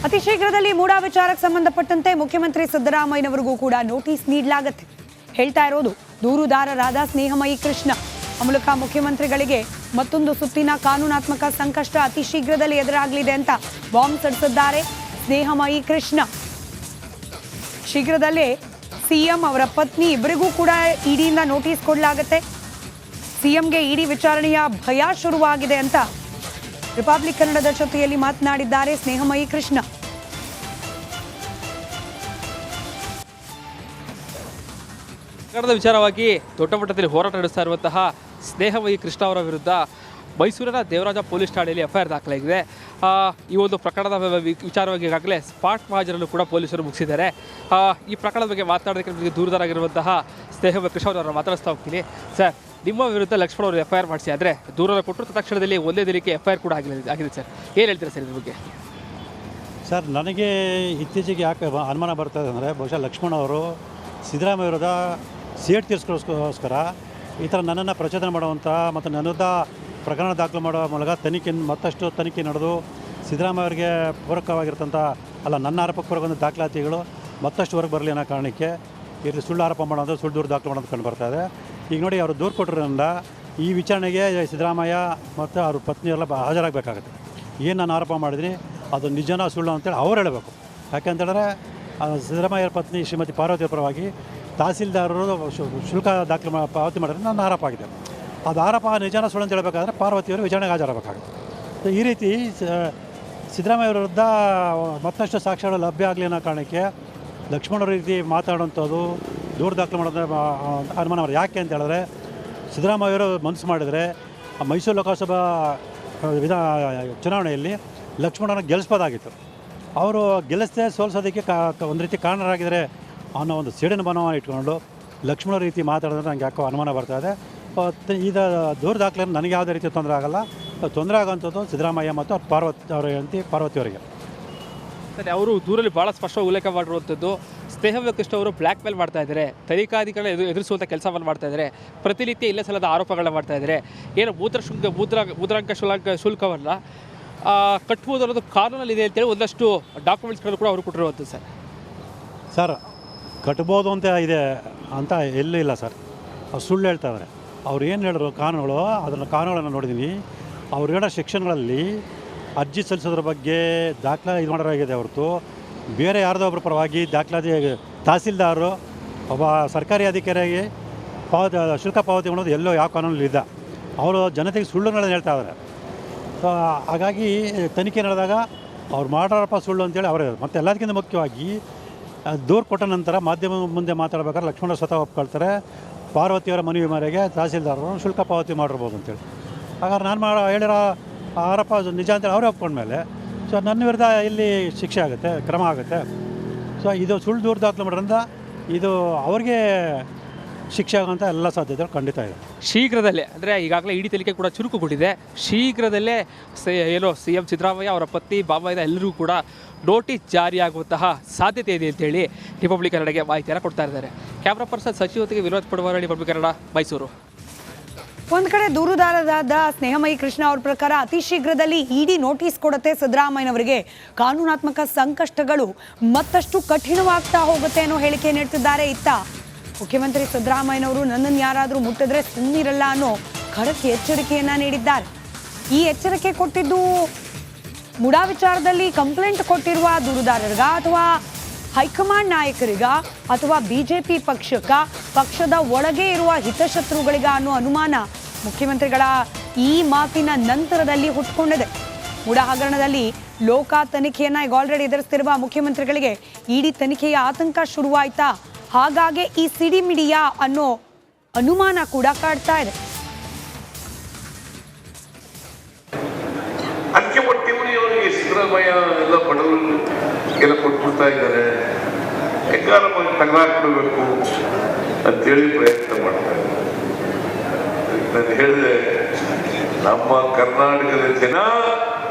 ಅತಿ ಶೀಘ್ರದಲ್ಲಿ ಮೂಡಾ ವಿಚಾರಕ್ಕೆ ಸಂಬಂಧಪಟ್ಟಂತೆ ಮುಖ್ಯಮಂತ್ರಿ ಸಿದ್ದರಾಮಯ್ಯನವರಿಗೂ ಕೂಡ ನೋಟಿಸ್ ನೀಡಲಾಗುತ್ತೆ. ಹೇಳ್ತಾ ಇರೋದು ದೂರುದಾರರಾದ ಸ್ನೇಹಮಯಿ ಕೃಷ್ಣ. ಆ ಮೂಲಕ ಮುಖ್ಯಮಂತ್ರಿಗಳಿಗೆ ಮತ್ತೊಂದು ಸುತ್ತಿನ ಕಾನೂನಾತ್ಮಕ ಸಂಕಷ್ಟ ಅತಿ ಶೀಘ್ರದಲ್ಲಿ ಎದುರಾಗಲಿದೆ ಅಂತ ಬಾಂಬ್ ಸಿಡಿಸಿದ್ದಾರೆ ಸ್ನೇಹಮಯಿ ಕೃಷ್ಣ. ಶೀಘ್ರದಲ್ಲೇ ಸಿಎಂ ಅವರ ಪತ್ನಿ ಇಬ್ಬರಿಗೂ ಕೂಡ ಇಡಿಯಿಂದ ನೋಟಿಸ್ ಕೊಡಲಾಗುತ್ತೆ. ಸಿಎಂಗೆ ಇಡಿ ವಿಚಾರಣೆಯ ಭಯ ಶುರುವಾಗಿದೆ ಅಂತ ರಿಪಬ್ಲಿಕ್ ಕನ್ನಡದ ಜೊತೆಯಲ್ಲಿ ಮಾತನಾಡಿದ್ದಾರೆ ಸ್ನೇಹಮಯಿ ಕೃಷ್ಣ. ಪ್ರಕರಣದ ವಿಚಾರವಾಗಿ ದೊಡ್ಡ ಮಟ್ಟದಲ್ಲಿ ಹೋರಾಟ ನಡೆಸ್ತಾ ಇರುವಂತಹ ಸ್ನೇಹಮಯಿ ಕೃಷ್ಣ ಅವರ ವಿರುದ್ಧ ಮೈಸೂರಿನ ದೇವರಾಜ ಪೊಲೀಸ್ ಠಾಣೆಯಲ್ಲಿ ಎಫ್ಐಆರ್ ದಾಖಲಾಗಿದೆ. ಈ ಒಂದು ಪ್ರಕರಣದ ವಿಚಾರವಾಗಿ ಈಗಾಗಲೇ ಸ್ಪಾಟ್ ಮಹಾಜರನ್ನು ಕೂಡ ಪೊಲೀಸರು ಮುಗಿಸಿದ್ದಾರೆ. ಈ ಪ್ರಕರಣದ ಬಗ್ಗೆ ಮಾತನಾಡೋದಕ್ಕೆ ದೂರದಾರಾಗಿರುವಂತಹ ಸ್ನೇಹಮಯಿ ಕೃಷ್ಣ ಅವರನ್ನು ಮಾತಾಡಿಸ್ತಾ ಹೋಗ್ತೀನಿ. ಸರ್, ನಿಮ್ಮ ವಿರುದ್ಧ ಲಕ್ಷ್ಮಣ್ ಅವರು ಎಫ್ಐಆರ್ ಮಾಡಿಸಿ, ಆದರೆ ದೂರದ ಕೊಟ್ಟರು ತಕ್ಷಣದಲ್ಲಿ ಒಂದೇ ದಿನಕ್ಕೆ ಎಫ್ಐಆರ್ ಕೂಡ ಆಗಿದೆ ಸರ್. ಏನು ಹೇಳ್ತೀರಾ ಸರ್ ಇದ್ರ ಬಗ್ಗೆ? ಸರ್, ನನಗೆ ಇತ್ತೀಚೆಗೆ ಯಾಕೆ ಅನುಮಾನ ಬರ್ತದೆ ಅಂದರೆ ಬಹುಶಃ ಲಕ್ಷ್ಮಣ್ ಅವರು ಸಿದ್ದರಾಮಯ್ಯ ವಿರುದ್ಧ ಸೇಟ್ ತೀರಿಸ್ಕೋಸ್ಕರ ಈ ಥರ ನನ್ನನ್ನು ಪ್ರಚೋದನೆ ಮಾಡುವಂಥ ಮತ್ತು ನನ್ನ ವಿರುದ್ಧ ಪ್ರಕರಣ ದಾಖಲು ಮಾಡುವ ಮೂಲಕ ಮತ್ತಷ್ಟು ತನಿಖೆ ನಡೆದು ಸಿದ್ದರಾಮಯ್ಯ ಅವರಿಗೆ ಪೂರಕವಾಗಿರ್ತಂಥ ನನ್ನ ಆರೋಪಕ್ಕೆ ಪೂರಕ ದಾಖಲಾತಿಗಳು ಮತ್ತಷ್ಟು ಹೊರಗೆ ಬರಲಿ ಅನ್ನೋ ಕಾರಣಕ್ಕೆ ಈ ರೀತಿ ಸುಳ್ಳು ಆರೋಪ ಮಾಡೋದು, ಸುಳ್ಳು ದೂರು ದಾಖಲು ಮಾಡೋದು ಕಂಡು ಬರ್ತಾ ಇದೆ. ಈಗ ನೋಡಿ, ಅವರು ದೂರು ಕೊಟ್ಟಿರೋದ್ರಿಂದ ಈ ವಿಚಾರಣೆಗೆ ಸಿದ್ದರಾಮಯ್ಯ ಮತ್ತು ಅವ್ರ ಪತ್ನಿಯೆಲ್ಲ ಹಾಜರಾಗಬೇಕಾಗುತ್ತೆ. ಏನು ನಾನು ಆರೋಪ ಮಾಡಿದ್ದೀನಿ ಅದು ನಿಜನೋ ಸುಳ್ಳು ಅಂತೇಳಿ ಅವ್ರು ಹೇಳಬೇಕು. ಯಾಕೆಂತೇಳಿದ್ರೆ ಸಿದ್ದರಾಮಯ್ಯರ ಪತ್ನಿ ಶ್ರೀಮತಿ ಪಾರ್ವತಿ ಪರವಾಗಿ ತಹಸೀಲ್ದಾರರು ಶುಲ್ಕ ದಾಖಲೆ ಪಾವತಿ ಮಾಡಿದ್ರೆ ನನ್ನ ಆರೋಪ ಆಗಿದೆ. ಅದು ಆರೋಪ ನಿಜನ ಸುಳ್ಳು ಅಂತ ಹೇಳಬೇಕಾದ್ರೆ ಪಾರ್ವತಿಯವರು ವಿಚಾರಣೆಗೆ ಹಾಜರಾಗಬೇಕಾಗುತ್ತೆ. ಈ ರೀತಿ ಸಿದ್ದರಾಮಯ್ಯ ವಿರುದ್ಧ ಮತ್ತಷ್ಟು ಸಾಕ್ಷ್ಯಗಳು ಲಭ್ಯ ಆಗಲಿ ಅನ್ನೋ ಕಾರಣಕ್ಕೆ ಲಕ್ಷ್ಮಣರ ರೀತಿ ಮಾತಾಡುವಂಥದ್ದು, ದೂರು ದಾಖಲು ಮಾಡೋದು ಅನುಮಾನ ಮಾಡಿ. ಯಾಕೆ ಅಂತ ಹೇಳಿದ್ರೆ ಸಿದ್ದರಾಮಯ್ಯವರು ಮನಸ್ಸು ಮಾಡಿದರೆ ಮೈಸೂರು ಲೋಕಸಭಾ ಚುನಾವಣೆಯಲ್ಲಿ ಲಕ್ಷ್ಮಣನ ಗೆಲ್ಲಿಸ್ಬೋದಾಗಿತ್ತು. ಅವರು ಗೆಲ್ಲಿಸದೆ ಸೋಲಿಸೋದಕ್ಕೆ ಒಂದು ರೀತಿ ಕಾರಣರಾಗಿದ್ದಾರೆ ಅನ್ನೋ ಒಂದು ಸೇಡಿನ ಭಾವನೆ ಇಟ್ಕೊಂಡು ಲಕ್ಷ್ಮಣ ರೀತಿ ಮಾತಾಡಿದ್ರೆ ನನಗೆ ಯಾಕೋ ಅನುಮಾನ ಬರ್ತಾಯಿದೆ. ಇದು ದೂರು ದಾಖಲೆಯನ್ನು ನನಗೆ ಯಾವುದೇ ರೀತಿ ತೊಂದರೆ ಆಗಲ್ಲ. ತೊಂದರೆ ಆಗೋಂಥದ್ದು ಸಿದ್ದರಾಮಯ್ಯ ಮತ್ತು ಅವರ ಹೆಂಡತಿ ಪಾರ್ವತಿಯವರಿಗೆ. ಸರಿ, ಅವರು ದೂರಲ್ಲಿ ಭಾಳ ಸ್ಪಷ್ಟವಾಗಿ ಉಲ್ಲೇಖ ಮಾಡಿರುವಂಥದ್ದು ಸ್ನೇಹಮಯಿ ಕೃಷ್ಣ ಅವರು ಬ್ಲ್ಯಾಕ್ ಮೇಲ್ ಮಾಡ್ತಾ ಇದ್ದಾರೆ, ತನಿಖಾಧಿಕಾರಿಗಳನ್ನ ಎದುರಿಸುವಂಥ ಕೆಲಸವನ್ನು ಮಾಡ್ತಾ ಇದ್ದಾರೆ, ಪ್ರತಿನಿತ್ಯ ಇಲ್ಲೇ ಸಲ್ಲದ ಆರೋಪಗಳನ್ನ ಮಾಡ್ತಾ ಇದ್ದಾರೆ. ಏನು ಮುದ್ರಾಂಕ ಶುಲ್ಕವನ್ನು ಕಟ್ಬೋದು ಅನ್ನೋದು ಕಾನೂನಲ್ಲಿದೆ ಅಂತೇಳಿ ಒಂದಷ್ಟು ಡಾಕ್ಯುಮೆಂಟ್ಸ್ಗಳು ಕೂಡ ಅವರು ಕೊಟ್ಟಿರುವಂಥದ್ದು. ಸರ್, ಕಟ್ಬೋದು ಅಂತ ಇದೆ ಅಂತ ಎಲ್ಲೂ ಇಲ್ಲ ಸರ್. ಅವ್ರು ಸುಳ್ಳು ಹೇಳ್ತಾ ಇದ್ದಾರೆ. ಅವ್ರು ಏನು ಹೇಳಿದ್ರು ಕಾನೂನುಗಳು, ಅದನ್ನು ಕಾನೂನುಗಳನ್ನು ನೋಡಿದ್ದೀನಿ. ಅವ್ರು ಹೇಳೋ ಸೆಕ್ಷನ್ಗಳಲ್ಲಿ ಅರ್ಜಿ ಸಲ್ಲಿಸೋದ್ರ ಬಗ್ಗೆ ದಾಖಲೆ ಮಾಡೋರಾಗಿದೆ ಹೊರತು ಬೇರೆ ಯಾರ್ದೋ ಒಬ್ಬರ ಪರವಾಗಿ ದಾಖಲಾತಿ ತಹಸೀಲ್ದಾರರು ಒಬ್ಬ ಸರ್ಕಾರಿ ಅಧಿಕಾರಿಗೆ ಶುಲ್ಕ ಪಾವತಿ ಮಾಡೋದು ಎಲ್ಲೋ ಯಾವ ಕಾನೂನಲ್ಲಿ ಇದೆ. ಅವರು ಜನತೆಗೆ ಸುಳ್ಳುಗಳನ್ನು ಹೇಳ್ತಾ ಇದ್ದಾರೆ. ಸೊ ಹಾಗಾಗಿ ತನಿಖೆ ನಡೆದಾಗ ಅವ್ರು ಮಾಡೋರಪ್ಪ ಸುಳ್ಳು ಅಂತೇಳಿ ಅವರೇ. ಮತ್ತು ಎಲ್ಲದಕ್ಕಿಂತ ಮುಖ್ಯವಾಗಿ ದೂರು ಕೊಟ್ಟ ನಂತರ ಮಾಧ್ಯಮ ಮುಂದೆ ಮಾತಾಡ್ಬೇಕಾದ್ರೆ ಲಕ್ಷ್ಮಣ ಸ್ವತಃ ಒಪ್ಕೊಳ್ತಾರೆ, ಪಾರ್ವತಿಯವರ ಮನವಿ ಮೇರೆಗೆ ತಹಸೀಲ್ದಾರರು ಶುಲ್ಕ ಪಾವತಿ ಮಾಡಿರ್ಬೋದು ಅಂತೇಳಿ. ಹಾಗಾದ್ರೆ ನಾನು ಹೇಳಿರೋ ಆರೋಪ ನಿಜ ಅಂತೇಳಿ ಅವರೇ ಒಪ್ಕೊಂಡ್ಮೇಲೆ ಸೊ ನನ್ನ ವಿರುದ್ಧ ಇಲ್ಲಿ ಶಿಕ್ಷೆ ಆಗುತ್ತೆ, ಕ್ರಮ ಆಗುತ್ತೆ. ಸೊ ಇದು ಸುಳ್ಳು ದೂರು ದಾಖಲು ಮಾಡೋದ್ರಿಂದ ಇದು ಅವ್ರಿಗೆ ಶಿಕ್ಷೆ ಆಗೋಂಥ ಎಲ್ಲ ಸಾಧ್ಯತೆಗಳು ಖಂಡಿತ ಇದೆ. ಶೀಘ್ರದಲ್ಲೇ, ಅಂದರೆ ಈಗಾಗಲೇ ಇಡಿ ತನಿಖೆ ಕೂಡ ಚುರುಕು ಕೊಟ್ಟಿದೆ, ಶೀಘ್ರದಲ್ಲೇ ಸಿಎಂ ಸಿದ್ದರಾಮಯ್ಯ ಅವರ ಪತ್ನಿ ಬಾಬಾಯ್ದ ಎಲ್ಲರಿಗೂ ಕೂಡ ನೋಟಿಸ್ ಜಾರಿಯಾಗುವಂತಹ ಸಾಧ್ಯತೆ ಇದೆ ಅಂತೇಳಿ ರಿಪಬ್ಲಿಕ್ ಕನ್ನಡಗೆ ಮಾಹಿತಿಯನ್ನು ಕೊಡ್ತಾ ಇದ್ದಾರೆ. ಕ್ಯಾಮ್ರಾ ಪರ್ಸನ್ ಸಚಿವತೆಗೆ ವಿನೋದ್ ಪಡುವರ, ರಿಪಬ್ಲಿಕ್ ಕನ್ನಡ, ಮೈಸೂರು. ಒಂದ್ ಕಡೆ ದೂರುದಾರರಾದ ಸ್ನೇಹಮಯಿ ಕೃಷ್ಣ ಅವ್ರ ಪ್ರಕಾರ ಅತಿ ಶೀಘ್ರದಲ್ಲಿ ಇಡಿ ನೋಟಿಸ್ ಕೊಡುತ್ತೆ ಸಿದ್ದರಾಮಯ್ಯನವರಿಗೆ, ಕಾನೂನಾತ್ಮಕ ಸಂಕಷ್ಟಗಳು ಮತ್ತಷ್ಟು ಕಠಿಣವಾಗ್ತಾ ಹೋಗುತ್ತೆ ಅನ್ನೋ ಹೇಳಿಕೆ ನೀಡ್ತಿದ್ದಾರೆ. ಇತ್ತ ಮುಖ್ಯಮಂತ್ರಿ ಸಿದ್ದರಾಮಯ್ಯನವರು ನನ್ನನ್ನು ಯಾರಾದರೂ ಮುಟ್ಟಿದ್ರೆ ಸುಮ್ಮನಿರಲ್ಲ ಅನ್ನೋ ಖಡಕ್ ಎಚ್ಚರಿಕೆಯನ್ನ ನೀಡಿದ್ದಾರೆ. ಈ ಎಚ್ಚರಿಕೆ ಕೊಟ್ಟಿದ್ದು ಮುಡಾ ವಿಚಾರದಲ್ಲಿ ಕಂಪ್ಲೇಂಟ್ ಕೊಟ್ಟಿರುವ ದೂರುದಾರರಿಗ ಅಥವಾ ಹೈಕಮಾಂಡ್ ನಾಯಕರಿಗ ಅಥವಾ ಬಿಜೆಪಿ ಪಕ್ಷದ ಒಳಗೆ ಇರುವ ಹಿತಶತ್ರುಗಳಿಗ ಅನ್ನೋ ಅನುಮಾನ ಮುಖ್ಯಮಂತ್ರಿಗಳ ಈ ಮಾತಿನ ನಂತರದಲ್ಲಿ ಹುಟ್ಟುಕೊಂಡಿದೆ. ಮುಡಾ ಹಗರಣದಲ್ಲಿ ಲೋಕ ತನಿಖೆಯನ್ನ ಈಗ ಆಲ್ರೆಡಿ ಎದುರಿಸ್ತಿರುವ ಮುಖ್ಯಮಂತ್ರಿಗಳಿಗೆ ಇಡಿ ತನಿಖೆಯ ಆತಂಕ ಶುರುವಾಯ್ತಾ, ಹಾಗಾಗಿ ಈ ಸಿಡಿಮಿಡಿಯಾ ಅನ್ನೋ ಅನುಮಾನ ಕೂಡ ಕಾಡ್ತಾ ಇದೆ. ಅವರಿಗೆ ಸಿದ್ದರಾಮಯ್ಯ ಎಲ್ಲ ಬಡವರು ಎಲ್ಲ ಕೊಟ್ಬಿಡ್ತಾ ಇದ್ದಾರೆ, ಹೆಂಗಾರ ತಗಲಾಕ್ಬಿಡ್ಬೇಕು ಅಂತೇಳಿ ಪ್ರಯತ್ನ ಮಾಡ್ತಾರೆ. ನಾನು ಹೇಳಿದೆ, ನಮ್ಮ ಕರ್ನಾಟಕದ ಜನ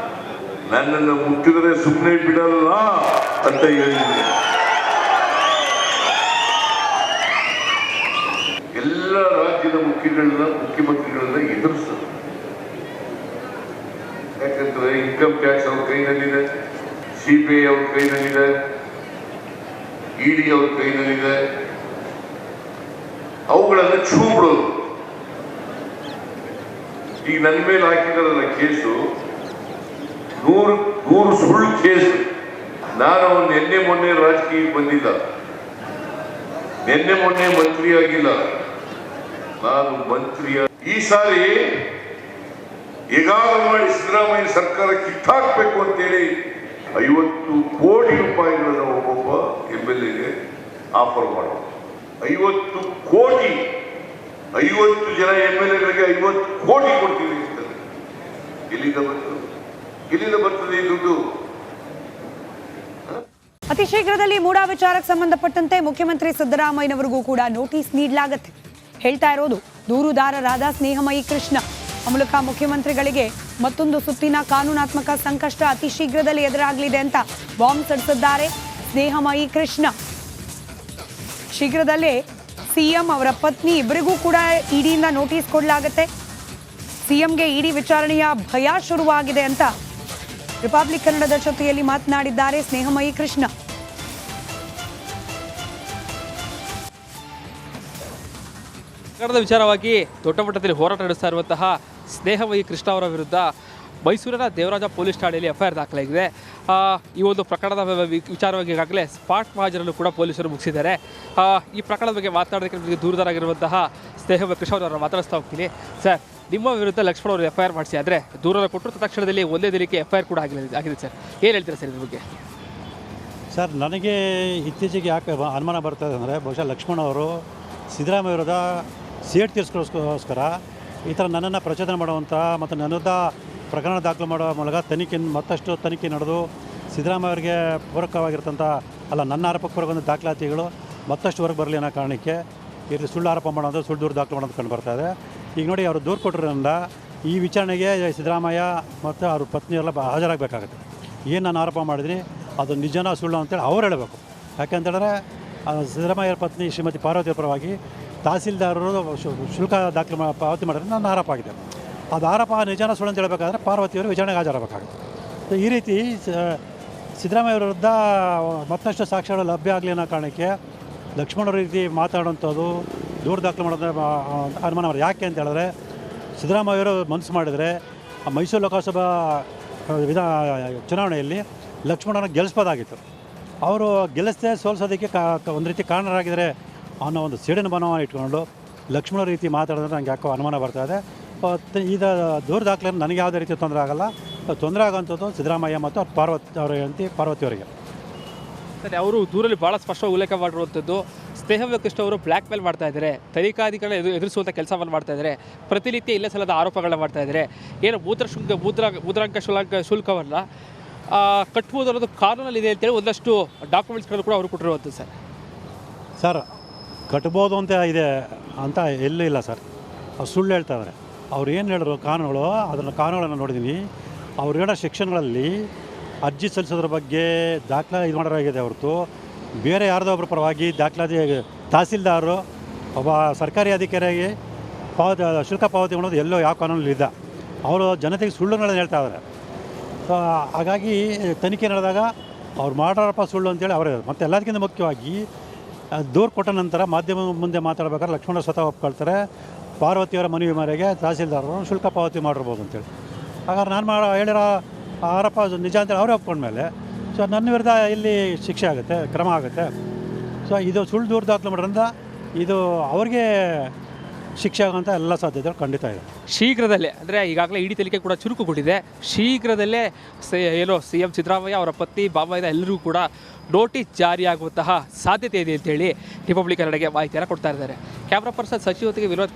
ನನ್ನನ್ನು ಮುಟ್ಟಿದರೆ ಸುಮ್ಮನೆ ಬಿಡಲ್ಲ ಅಂತ ಹೇಳಿದೆ. ಎಲ್ಲ ರಾಜ್ಯದ ಮುಖ್ಯಮಂತ್ರಿಗಳನ್ನ ಎದುರಿಸೋದು. ಯಾಕಂದ್ರೆ ಇನ್ಕಮ್ ಟ್ಯಾಕ್ಸ್ ಅವ್ರ ಕೈನಲ್ಲಿದೆ, ಸಿಬಿಐ ಅವ್ರ ಕೈನಲ್ಲಿದೆ, ಇಡಿ ಅವ್ರ ಕೈನಲ್ಲಿದೆ. ಅವುಗಳನ್ನು ಛೂ ಬಿಡೋದು. ಈಗ ನನ್ನ ಮೇಲೆ ಹಾಕಿದಾರಲ್ಲ ಕೇಸು, 100 ಸುಳ್ಳು ಕೇಸು. ನಾನು ನಿನ್ನೆ ಮೊನ್ನೆ ರಾಜಕೀಯಕ್ಕೆ ಬಂದಿಲ್ಲ, ನಿನ್ನೆ ಮೊನ್ನೆ ಮಂತ್ರಿ ಆಗಿಲ್ಲ, ನಾನು ಮಂತ್ರಿಯ. ಈ ಸಾರಿ ಹೇಗಾದ್ರೂ ಮಾಡಿ ಸಿದ್ದರಾಮಯ್ಯ ಸರ್ಕಾರ ಕಿತ್ತಾಕ್ಬೇಕು ಅಂತೇಳಿ 50 ಕೋಟಿ ರೂಪಾಯಿಗಳನ್ನು ಒಬ್ಬೊಬ್ಬ MLAಗೆ ಆಫರ್ ಮಾಡೋದು. 50 ಕೋಟಿ, 50 ಜನ MLAಗಳಿಗೆ 50 ಕೋಟಿ ಕೊಡ್ತೀವಿ ಅಂತಾರೆ. ಎಲ್ಲಿಂದ ಬರ್ತದೆ ಈ ದುಡ್ಡು? ಅತಿ ಶೀಘ್ರದಲ್ಲಿ ಮೂಡಾ ವಿಚಾರಕ್ಕೆ ಸಂಬಂಧಪಟ್ಟಂತೆ ಮುಖ್ಯಮಂತ್ರಿ ಸಿದ್ದರಾಮಯ್ಯನವರಿಗೂ ಕೂಡ ನೋಟಿಸ್ ನೀಡಲಾಗುತ್ತೆ. ಹೇಳ್ತಾ ಇರೋದು ದೂರುದಾರರಾದ ಸ್ನೇಹಮಯಿ ಕೃಷ್ಣ. ಆ ಮೂಲಕ ಮುಖ್ಯಮಂತ್ರಿಗಳಿಗೆ ಮತ್ತೊಂದು ಸುತ್ತಿನ ಕಾನೂನಾತ್ಮಕ ಸಂಕಷ್ಟ ಅತಿ ಶೀಘ್ರದಲ್ಲಿ ಎದುರಾಗಲಿದೆ ಅಂತ ಬಾಂಬ್ ಸಿಡಿಸಿದ್ದಾರೆ ಸ್ನೇಹಮಯಿ ಕೃಷ್ಣ. ಶೀಘ್ರದಲ್ಲೇ ಸಿಎಂ ಅವರ ಪತ್ನಿ ಇಬ್ಬರಿಗೂ ಕೂಡ ಇಡಿಯಿಂದ ನೋಟಿಸ್ ಕೊಡಲಾಗುತ್ತೆ. ಸಿಎಂಗೆ ಇಡಿ ವಿಚಾರಣೆಯ ಭಯ ಶುರುವಾಗಿದೆ ಅಂತ ರಿಪಬ್ಲಿಕ್ ಕನ್ನಡದ ಜೊತೆಯಲ್ಲಿ ಮಾತನಾಡಿದ್ದಾರೆ ಸ್ನೇಹಮಯಿ ಕೃಷ್ಣ. ಪ್ರಕರಣದ ವಿಚಾರವಾಗಿ ದೊಡ್ಡ ಮಟ್ಟದಲ್ಲಿ ಹೋರಾಟ ನಡೆಸ್ತಾ ಇರುವಂತಹ ಸ್ನೇಹಮಯಿ ಕೃಷ್ಣ ಅವರ ವಿರುದ್ಧ ಮೈಸೂರಿನ ದೇವರಾಜ ಪೊಲೀಸ್ ಠಾಣೆಯಲ್ಲಿ FIR ದಾಖಲಾಗಿದೆ. ಈ ಒಂದು ಪ್ರಕರಣದ ವಿಚಾರವಾಗಿ ಈಗಾಗಲೇ ಸ್ಪಾಟ್ ಮಹಾಜರನ್ನು ಕೂಡ ಪೊಲೀಸರು ಮುಗಿಸಿದ್ದಾರೆ. ಈ ಪ್ರಕರಣದ ಬಗ್ಗೆ ಮಾತನಾಡೋದಕ್ಕೆ ನಿಮಗೆ ದೂರದಾರಾಗಿರುವಂತಹ ಸ್ನೇಹಮಯಿ ಕೃಷ್ಣ ಅವರನ್ನು ಮಾತಾಡಿಸ್ತಾ ಹೋಗ್ತೀನಿ. ಸರ್, ನಿಮ್ಮ ವಿರುದ್ಧ ಲಕ್ಷ್ಮಣ ಅವರು FIR ಮಾಡಿಸಿ, ಆದರೆ ದೂರ ಕೊಟ್ಟರು ತಕ್ಷಣದಲ್ಲಿ ಒಂದೇ ದಿನಕ್ಕೆ FIR ಕೂಡ ಆಗಿದೆ ಸರ್. ಏನು ಹೇಳ್ತೀರಾ ಸರ್ ಇದ್ರ ಬಗ್ಗೆ? ಸರ್, ನನಗೆ ಇತ್ತೀಚೆಗೆ ಯಾಕೆ ಅನುಮಾನ ಬರ್ತಾ ಇದೆ ಅಂದರೆ, ಬಹುಶಃ ಲಕ್ಷ್ಮಣ ಅವರು ಸಿದ್ದರಾಮಯ್ಯ ವಿರುದ್ಧ ಸೇಟ್ ತೀರಿಸ್ಕೋಸ್ಕರ ಈ ಥರ ನನ್ನನ್ನು ಪ್ರಚೋದನೆ ಮಾಡುವಂಥ ಮತ್ತು ನನ್ನದ ಪ್ರಕರಣ ದಾಖಲು ಮಾಡುವ ಮೂಲಕ ಮತ್ತಷ್ಟು ತನಿಖೆ ನಡೆದು ಸಿದ್ದರಾಮಯ್ಯ ಅವರಿಗೆ ಪೂರಕವಾಗಿರ್ತಂಥ ನನ್ನ ಆರೋಪಕ್ಕೆ ಪೂರಕ ದಾಖಲಾತಿಗಳು ಮತ್ತಷ್ಟು ಹೊರಗೆ ಬರಲಿ ಅನ್ನೋ ಕಾರಣಕ್ಕೆ ಇಲ್ಲಿ ಸುಳ್ಳು ಆರೋಪ ಮಾಡೋದು, ಸುಳ್ಳು ದೂರು ದಾಖಲು ಮಾಡೋದು ಕಂಡು ಬರ್ತಾ ಇದೆ. ಈಗ ನೋಡಿ, ಅವರು ದೂರು ಕೊಟ್ಟಿರೋದ್ರಿಂದ ಈ ವಿಚಾರಣೆಗೆ ಸಿದ್ದರಾಮಯ್ಯ ಮತ್ತು ಅವ್ರ ಪತ್ನಿಯೆಲ್ಲ ಹಾಜರಾಗಬೇಕಾಗುತ್ತೆ. ಏನು ನಾನು ಆರೋಪ ಮಾಡಿದ್ದೀನಿ ಅದು ನಿಜನಾ ಸುಳ್ಳು ಅಂತೇಳಿ ಅವ್ರು ಹೇಳಬೇಕು. ಯಾಕೆಂತೇಳಿದ್ರೆ ಸಿದ್ದರಾಮಯ್ಯರ ಪತ್ನಿ ಶ್ರೀಮತಿ ಪಾರ್ವತಿ ಪರವಾಗಿ ತಹಸೀಲ್ದಾರರು ಶುಲ್ಕ ದಾಖಲೆ ಪಾವತಿ ಮಾಡಿದ್ರೆ ನನ್ನ ಆರೋಪ ಆಗಿದೆ. ಅದು ಆರೋಪ ನಿಜಾನ ಸುಳ್ಳು ಅಂತ ಹೇಳಬೇಕಾದ್ರೆ ಪಾರ್ವತಿಯವರು ವಿಚಾರಣೆಗೆ ಹಾಜರಾಗಬೇಕಾಗುತ್ತೆ. ಈ ರೀತಿ ಸಿದ್ದರಾಮಯ್ಯ ವಿರುದ್ಧ ಮತ್ತಷ್ಟು ಸಾಕ್ಷ್ಯಗಳು ಲಭ್ಯ ಆಗಲಿ ಅನ್ನೋ ಕಾರಣಕ್ಕೆ ಲಕ್ಷ್ಮಣರ ರೀತಿ ಮಾತಾಡೋಂಥದ್ದು, ದೂರು ದಾಖಲು ಮಾಡೋದು ಅನುಮಾನ ಅವರು. ಯಾಕೆ ಅಂತ ಹೇಳಿದ್ರೆ, ಸಿದ್ದರಾಮಯ್ಯವರು ಮನಸ್ಸು ಮಾಡಿದರೆ ಮೈಸೂರು ಲೋಕಸಭಾ ಚುನಾವಣೆಯಲ್ಲಿ ಲಕ್ಷ್ಮಣನ ಗೆಲ್ಲಿಸ್ಬೋದಾಗಿತ್ತು. ಅವರು ಗೆಲ್ಲಿಸದೆ ಸೋಲಿಸೋದಕ್ಕೆ ಒಂದು ರೀತಿ ಕಾರಣರಾಗಿದ್ದಾರೆ ಅನ್ನೋ ಒಂದು ಸಿಡಿನ ಮನೋವನ್ನು ಇಟ್ಕೊಂಡು ಲಕ್ಷ್ಮಣ ರೀತಿ ಮಾತಾಡಿದ್ರೆ ನನಗೆ ಯಾಕೋ ಅನುಮಾನ ಬರ್ತಾಯಿದೆ. ಇದು ದೂರು ದಾಖಲೆ ನನಗೆ ಯಾವುದೇ ರೀತಿ ತೊಂದರೆ ಆಗೋಲ್ಲ. ತೊಂದರೆ ಆಗೋಂಥದ್ದು ಸಿದ್ದರಾಮಯ್ಯ ಮತ್ತು ಪಾರ್ವತಿಯವರಿಗೆ. ಸರಿ, ಅವರು ದೂರಲ್ಲಿ ಭಾಳ ಸ್ಪಷ್ಟವಾಗಿ ಉಲ್ಲೇಖ ಮಾಡಿರುವಂಥದ್ದು, ಸ್ನೇಹಮಯಿ ಕೃಷ್ಣ ಅವರು ಬ್ಲ್ಯಾಕ್ ಮೇಲ್ ಮಾಡ್ತಾ ಇದ್ದಾರೆ, ತನಿಖಾಧಿಕಾರಿಗಳನ್ನ ಎದುರಿಸುವಂಥ ಕೆಲಸವನ್ನು ಮಾಡ್ತಾ ಇದ್ದಾರೆ, ಪ್ರತಿನಿತ್ಯ ಇಲ್ಲೇ ಸಲ್ಲದ ಆರೋಪಗಳನ್ನ ಮಾಡ್ತಾ ಇದ್ದಾರೆ. ಏನು ಮುದ್ರಾಂಕ ಶುಲ್ಕವನ್ನು ಕಟ್ಬೋದು ಅನ್ನೋದು ಕಾನೂನಲ್ಲಿದೆ ಅಂತೇಳಿ ಒಂದಷ್ಟು ಡಾಕ್ಯುಮೆಂಟ್ಸ್ಗಳು ಕೂಡ ಅವರು ಕೊಟ್ಟಿರುವಂಥದ್ದು. ಸರ್, ಕಟ್ಬೋದು ಅಂತ ಇದೆ ಅಂತ ಎಲ್ಲೂ ಇಲ್ಲ ಸರ್. ಅವ್ರು ಸುಳ್ಳು ಹೇಳ್ತಾ ಇದ್ದಾರೆ. ಅವ್ರು ಏನು ಹೇಳಿದ್ರು ಕಾನೂನುಗಳು, ಕಾನೂನುಗಳನ್ನು ನೋಡಿದ್ದೀನಿ. ಅವ್ರು ಹೇಳೋ ಸೆಕ್ಷನ್ಗಳಲ್ಲಿ ಅರ್ಜಿ ಸಲ್ಲಿಸೋದ್ರ ಬಗ್ಗೆ ಇದು ಮಾಡೋರಾಗಿದೆ ಹೊರತು ಬೇರೆ ಯಾರ್ದೋ ಒಬ್ಬರ ಪರವಾಗಿ ದಾಖಲಾತಿ ತಹಸೀಲ್ದಾರರು ಒಬ್ಬ ಸರ್ಕಾರಿ ಅಧಿಕಾರಿಯಾಗಿ ಶುಲ್ಕ ಪಾವತಿ ಮಾಡೋದು ಎಲ್ಲೋ ಯಾವ ಕಾನೂನಲ್ಲಿದ್ದ. ಅವರು ಜನತೆಗೆ ಸುಳ್ಳುಗಳನ್ನು ಹೇಳ್ತಾ ಇದ್ದಾರೆ. ಸೊ ಹಾಗಾಗಿ ತನಿಖೆ ನಡೆದಾಗ ಅವ್ರು ಮಾಡೋರಪ್ಪ ಸುಳ್ಳು ಅಂತೇಳಿ ಅವರೇ. ಮತ್ತು ಎಲ್ಲದಕ್ಕಿಂತ ಮುಖ್ಯವಾಗಿ ದೂರು ಕೊಟ್ಟ ನಂತರ ಮಾಧ್ಯಮ ಮುಂದೆ ಮಾತಾಡ್ಬೇಕಾದ್ರೆ ಲಕ್ಷ್ಮಣ ಸ್ವತಃ ಒಪ್ಕೊಳ್ತಾರೆ, ಪಾರ್ವತಿಯವರ ಮನವಿ ಮೇರೆಗೆ ತಹಸೀಲ್ದಾರರು ಶುಲ್ಕ ಪಾವತಿ ಮಾಡಿರ್ಬೋದು ಅಂತೇಳಿ. ಹಾಗಾದ್ರೆ ನಾನು ಹೇಳಿರೋ ಆರೋಪ ನಿಜ ಅಂತೇಳಿ ಅವರೇ ಒಪ್ಕೊಂಡ್ಮೇಲೆ ಸೊ ನನ್ನ ವಿರುದ್ಧ ಇಲ್ಲಿ ಶಿಕ್ಷೆ ಆಗುತ್ತೆ, ಕ್ರಮ ಆಗುತ್ತೆ. ಸೊ ಇದು ಸುಳ್ಳು ದೂರು ದಾಖಲು ಮಾಡೋದ್ರಿಂದ ಇದು ಅವ್ರಿಗೆ ಶಿಕ್ಷೆ ಆಗೋಂಥ ಎಲ್ಲ ಸಾಧ್ಯತೆಗಳು ಖಂಡಿತ ಇದೆ. ಶೀಘ್ರದಲ್ಲೇ, ಅಂದರೆ ಈಗಾಗಲೇ ಇಡಿ ತನಿಖೆ ಕೂಡ ಚುರುಕುಗೊಂಡಿದೆ, ಶೀಘ್ರದಲ್ಲೇ ಏನೋ CM ಸಿದ್ದರಾಮಯ್ಯ ಅವರ ಪತ್ನಿ ಬಾಬಾಯ್ದ ಎಲ್ಲರಿಗೂ ಕೂಡ ನೋಟಿಸ್ ಜಾರಿಯಾಗುವಂತಹ ಸಾಧ್ಯತೆ ಇದೆ ಅಂತೇಳಿ ರಿಪಬ್ಲಿಕ್ ಕನ್ನಡಗೆ ಮಾಹಿತಿಯನ್ನು ಕೊಡ್ತಾ ಇದ್ದಾರೆ. ಕ್ಯಾಮ್ರಾ ಪರ್ಸನ್ ಸಚಿವ ಜೊತೆಗೆ ವಿನೋದ್.